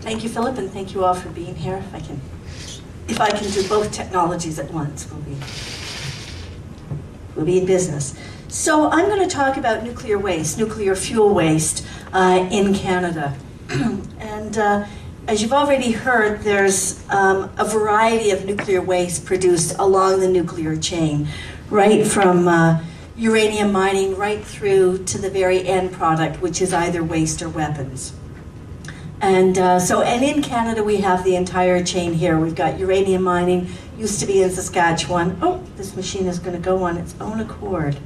Thank you, Philip, and thank you all for being here. If I can do both technologies at once, we'll be in business. So I'm going to talk about nuclear waste, nuclear fuel waste in Canada. And as you've already heard, there's a variety of nuclear waste produced along the nuclear chain, right from uranium mining right through to the very end product, which is either waste or weapons. And in Canada we have the entire chain here. We've got uranium mining, used to be in Saskatchewan. Oh, this machine is going to go on its own accord.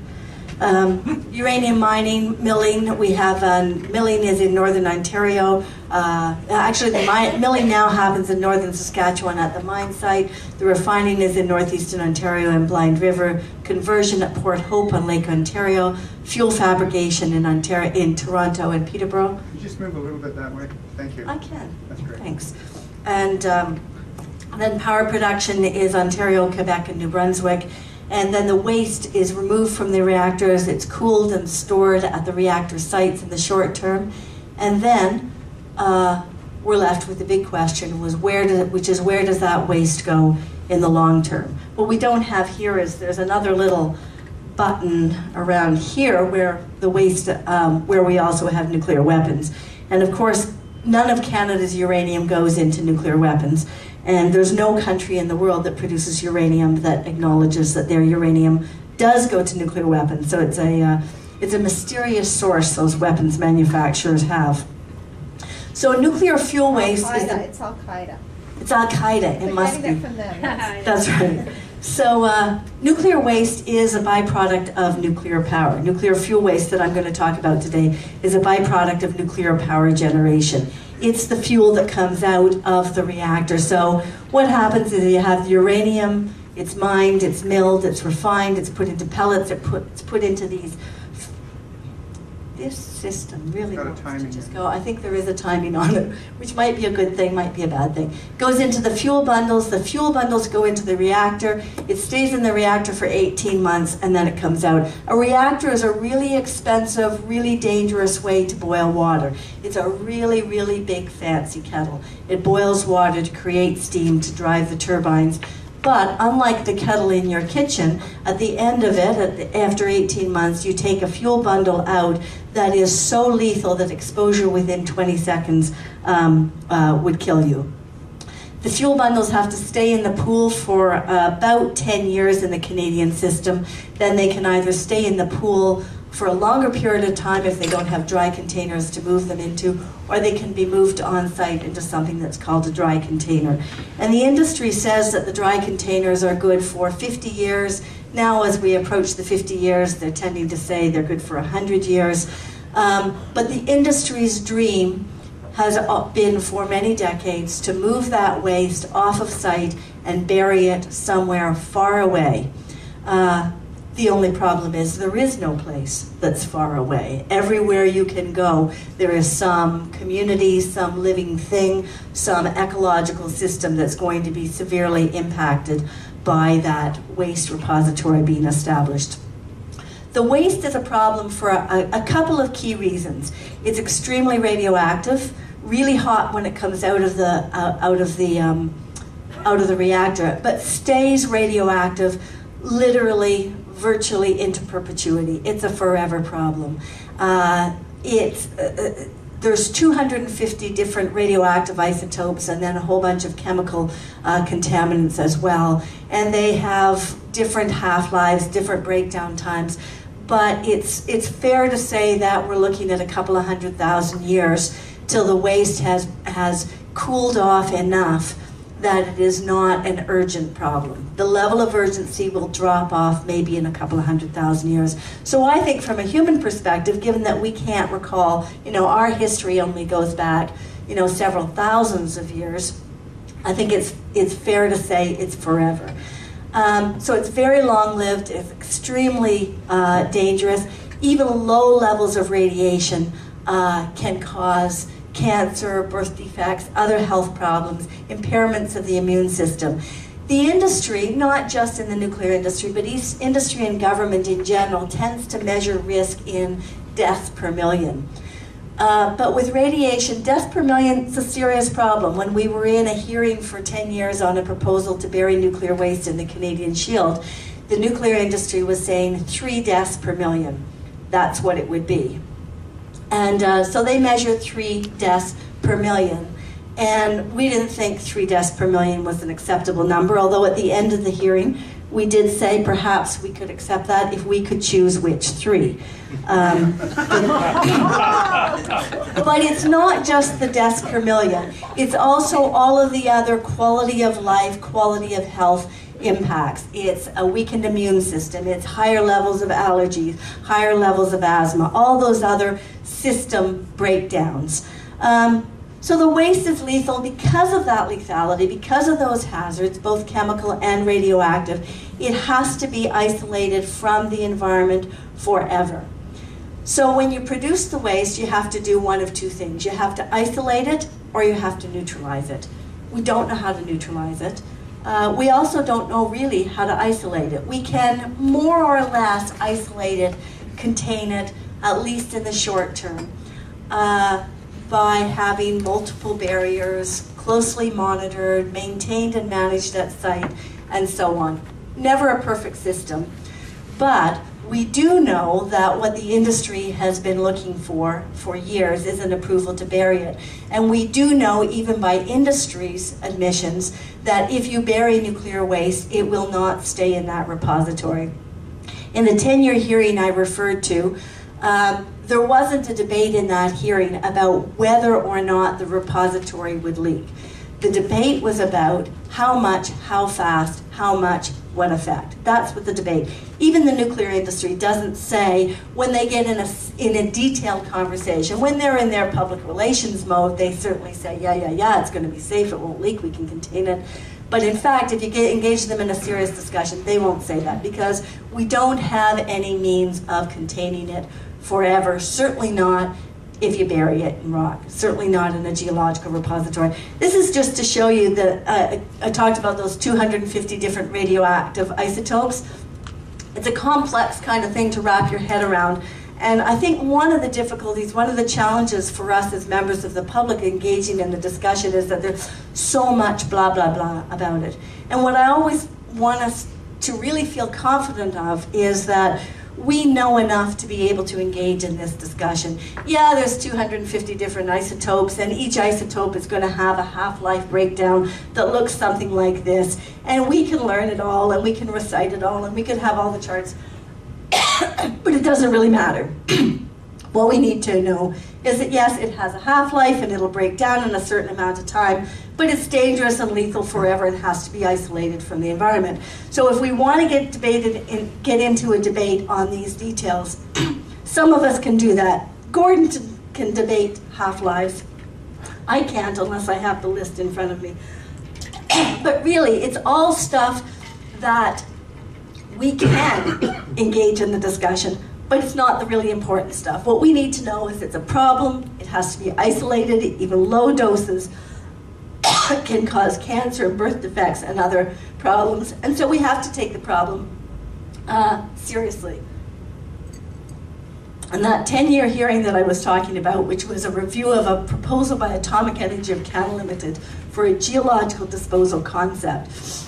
Uranium mining, milling, we have milling is in northern Ontario. Actually, the milling now happens in northern Saskatchewan at the mine site. The refining is in northeastern Ontario and Blind River. Conversion at Port Hope on Lake Ontario. Fuel fabrication in Toronto and Peterborough. Can you just move a little bit that way? Thank you. I can. That's great. Thanks. And then power production is Ontario, Quebec, and New Brunswick. And then the waste is removed from the reactors. It's cooled and stored at the reactor sites in the short term. And then we're left with the big question, which is where does that waste go in the long term? What we don't have here is there's another little button around here where the waste, where we also have nuclear weapons. And of course, none of Canada's uranium goes into nuclear weapons. And there's no country in the world that produces uranium that acknowledges that their uranium does go to nuclear weapons. So it's a mysterious source those weapons manufacturers have. So nuclear fuel waste It's Al-Qaeda. It's Al-Qaeda, it must be. From them. That's right. So nuclear waste is a byproduct of nuclear power. Nuclear fuel waste that I'm going to talk about today is a byproduct of nuclear power generation. It's the fuel that comes out of the reactor. So what happens is you have the uranium, it's mined, it's milled, it's refined, it's put into pellets, it's put into these. This system really wants to just go. I think there is a timing on it, which might be a good thing, might be a bad thing. Goes into the fuel bundles. The fuel bundles go into the reactor. It stays in the reactor for 18 months, and then it comes out. A reactor is a really expensive, really dangerous way to boil water. It's a really, really big, fancy kettle. It boils water to create steam to drive the turbines. But unlike the kettle in your kitchen, at the end of it, after 18 months, you take a fuel bundle out that is so lethal that exposure within 20 seconds would kill you. The fuel bundles have to stay in the pool for about 10 years in the Canadian system. Then they can either stay in the pool for a longer period of time if they don't have dry containers to move them into, or they can be moved on site into something that's called a dry container. And the industry says that the dry containers are good for 50 years. Now, as we approach the 50 years, they're tending to say they're good for 100 years. But the industry's dream has been for many decades to move that waste off of site and bury it somewhere far away. The only problem is there is no place that's far away. Everywhere you can go, there is some community, some living thing, some ecological system that's going to be severely impacted by that waste repository being established. The waste is a problem for a couple of key reasons. It's extremely radioactive, really hot when it comes out of the reactor, but stays radioactive literally virtually into perpetuity. It's a forever problem. There's 250 different radioactive isotopes and then a whole bunch of chemical contaminants as well. And they have different half-lives, different breakdown times. But it's fair to say that we're looking at a couple of 100,000 years till the waste has cooled off enough that it is not an urgent problem. The level of urgency will drop off maybe in a couple of 100,000 years. So I think from a human perspective, given that we can't recall, our history only goes back, several thousands of years, I think it's fair to say it's forever. So it's very long-lived, it's extremely dangerous. Even low levels of radiation can cause cancer, birth defects, other health problems, impairments of the immune system. The industry, not just in the nuclear industry, but industry and government in general, tends to measure risk in deaths per million. But with radiation, deaths per million is a serious problem. When we were in a hearing for 10 years on a proposal to bury nuclear waste in the Canadian Shield, the nuclear industry was saying 3 deaths per million. That's what it would be. And so they measured 3 deaths per million. And we didn't think 3 deaths per million was an acceptable number, although at the end of the hearing, we did say perhaps we could accept that if we could choose which 3. But it's not just the deaths per million. It's also all of the other quality of life, quality of health impacts. It's a weakened immune system. It's higher levels of allergies, higher levels of asthma, all those other system breakdowns. So the waste is lethal because of that lethality, because of those hazards, both chemical and radioactive. It has to be isolated from the environment forever. So when you produce the waste, you have to do one of 2 things. You have to isolate it or you have to neutralize it. We don't know how to neutralize it. We also don't know really how to isolate it. We can more or less isolate it, contain it, at least in the short term, by having multiple barriers, closely monitored, maintained and managed at site, and so on. Never a perfect system, but we do know that what the industry has been looking for years is an approval to bury it. And we do know, even by industry's admissions, that if you bury nuclear waste, it will not stay in that repository. In the 10-year hearing I referred to, there wasn't a debate in that hearing about whether or not the repository would leak. The debate was about how much, how fast, how much, what effect. That's what the debate. Even the nuclear industry doesn't say, when they get in a detailed conversation, when they're in their public relations mode, they certainly say, yeah, it's going to be safe, it won't leak, we can contain it. But in fact, if you engage them in a serious discussion, they won't say that, because we don't have any means of containing it forever, certainly not if you bury it in rock, certainly not in a geological repository. This is just to show you that I talked about those 250 different radioactive isotopes. It's a complex kind of thing to wrap your head around. And I think one of the difficulties, one of the challenges for us as members of the public engaging in the discussion is that there's so much blah, blah, blah about it. And what I always want us to really feel confident of is that we know enough to be able to engage in this discussion. Yeah, there's 250 different isotopes, and each isotope is going to have a half-life breakdown that looks something like this. And we can learn it all, and we can recite it all, and we can have all the charts. But it doesn't really matter. What we need to know is that, yes, it has a half-life, and it'll break down in a certain amount of time, but it's dangerous and lethal forever and has to be isolated from the environment. So if we want to get into a debate on these details, some of us can do that. Gordon can debate half-lives. I can't unless I have the list in front of me. But really, it's all stuff that we can engage in the discussion, but it's not the really important stuff. What we need to know is it's a problem, it has to be isolated, even low doses can cause cancer, birth defects, and other problems. And so we have to take the problem seriously. And that 10-year hearing that I was talking about, which was a review of a proposal by Atomic Energy of Canada Limited for a geological disposal concept.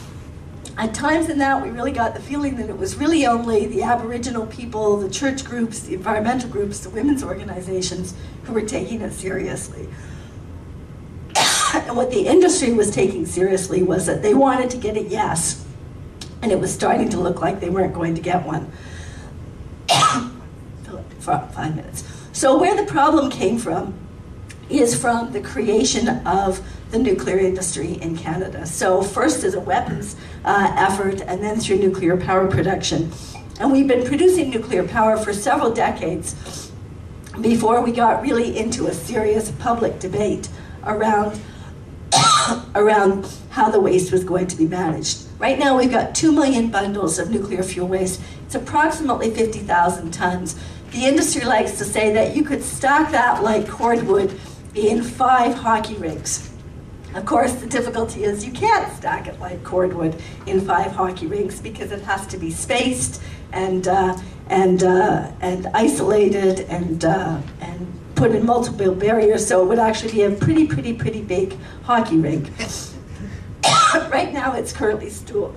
At times in that, we really got the feeling that it was really only the Aboriginal people, the church groups, the environmental groups, the women's organizations who were taking it seriously. And what the industry was taking seriously was that they wanted to get a yes, and it was starting to look like they weren't going to get one. For 5 minutes. So where the problem came from is from the creation of the nuclear industry in Canada. So first as a weapons effort, and then through nuclear power production. And we've been producing nuclear power for several decades before we got really into a serious public debate around how the waste was going to be managed. Right now we've got 2 million bundles of nuclear fuel waste. It's approximately 50,000 tons. The industry likes to say that you could stack that like cordwood in 5 hockey rinks. Of course, the difficulty is you can't stack it like cordwood in 5 hockey rinks because it has to be spaced and and isolated and put in multiple barriers, so it would actually be a pretty big hockey rink. Right now it's currently stored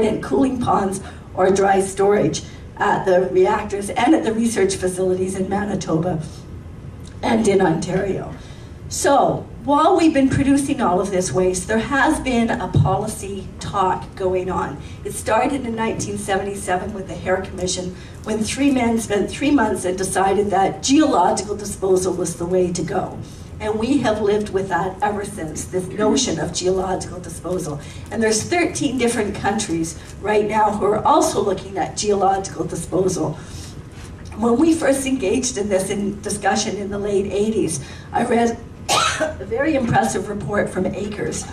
in cooling ponds or dry storage at the reactors and at the research facilities in Manitoba and in Ontario. So while we've been producing all of this waste, there has been a policy talk going on. It started in 1977 with the Hare Commission, when three men spent 3 months and decided that geological disposal was the way to go. And we have lived with that ever since, this notion of geological disposal. And there's 13 different countries right now who are also looking at geological disposal. When we first engaged in this discussion in the late 80s, I read a very impressive report from Acres,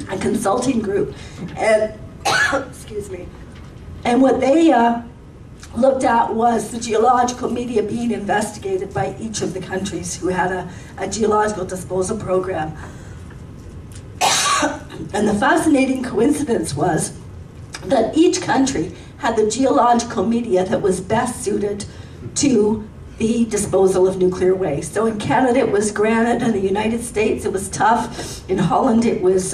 a consulting group, and excuse me, and what they looked at was the geological media being investigated by each of the countries who had a geological disposal program. And the fascinating coincidence was that each country had the geological media that was best suited to the disposal of nuclear waste. So in Canada it was granite, in the United States it was tuff, in Holland it was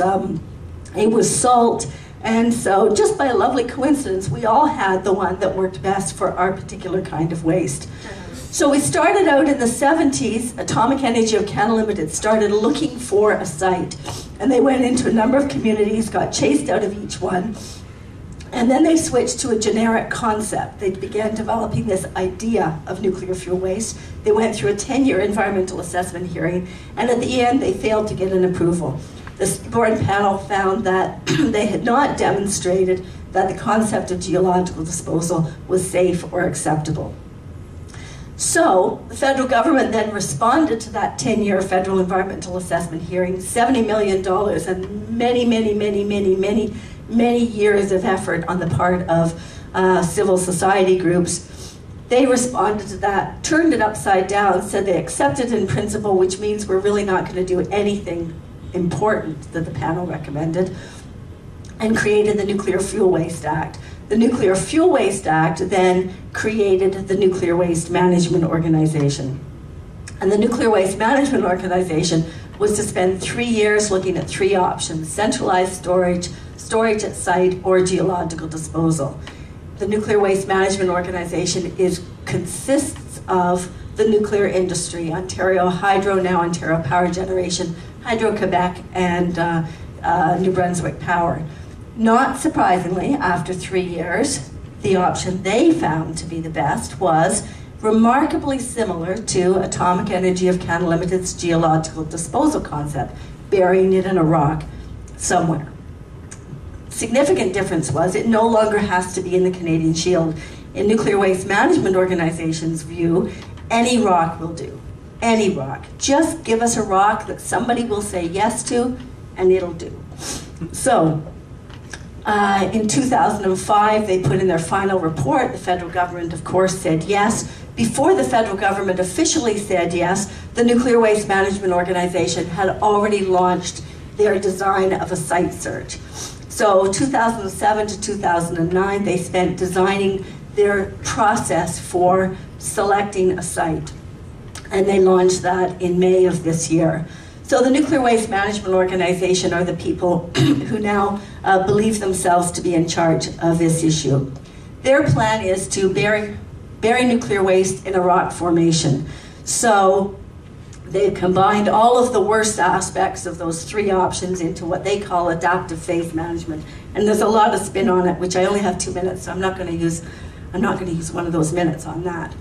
salt, and so just by a lovely coincidence we all had the one that worked best for our particular kind of waste. So we started out in the 70s, Atomic Energy of Canada Limited started looking for a site, and they went into a number of communities, got chased out of each one, and then they switched to a generic concept. They began developing this idea of nuclear fuel waste. They went through a 10-year environmental assessment hearing, and at the end they failed to get an approval. The board panel found that they had not demonstrated that the concept of geological disposal was safe or acceptable. So the federal government then responded to that 10-year federal environmental assessment hearing, $70 million and many years of effort on the part of civil society groups. They responded to that, turned it upside down, said they accepted in principle, which means we're really not going to do anything important that the panel recommended, and created the Nuclear Fuel Waste Act. The Nuclear Fuel Waste Act then created the Nuclear Waste Management Organization. And the Nuclear Waste Management Organization was to spend 3 years looking at 3 options: centralized storage, storage at site, or geological disposal. The Nuclear Waste Management Organization consists of the nuclear industry, Ontario Hydro, now Ontario Power Generation, Hydro-Quebec, and New Brunswick Power. Not surprisingly, after 3 years, the option they found to be the best was remarkably similar to Atomic Energy of Canada Limited's geological disposal concept, burying it in a rock somewhere. Significant difference was it no longer has to be in the Canadian Shield. In Nuclear Waste Management Organization's view, any rock will do. Any rock. Just give us a rock that somebody will say yes to, and it'll do. So, in 2005, they put in their final report. The federal government, of course, said yes. Before the federal government officially said yes, the Nuclear Waste Management Organization had already launched their design of a site search. So 2007 to 2009, they spent designing their process for selecting a site. And they launched that in May of this year. So the Nuclear Waste Management Organization are the people who now believe themselves to be in charge of this issue. Their plan is to bury nuclear waste in a rock formation. So they've combined all of the worst aspects of those 3 options into what they call adaptive phase management. And there's a lot of spin on it, which I only have 2 minutes, so I'm not going to use one of those minutes on that.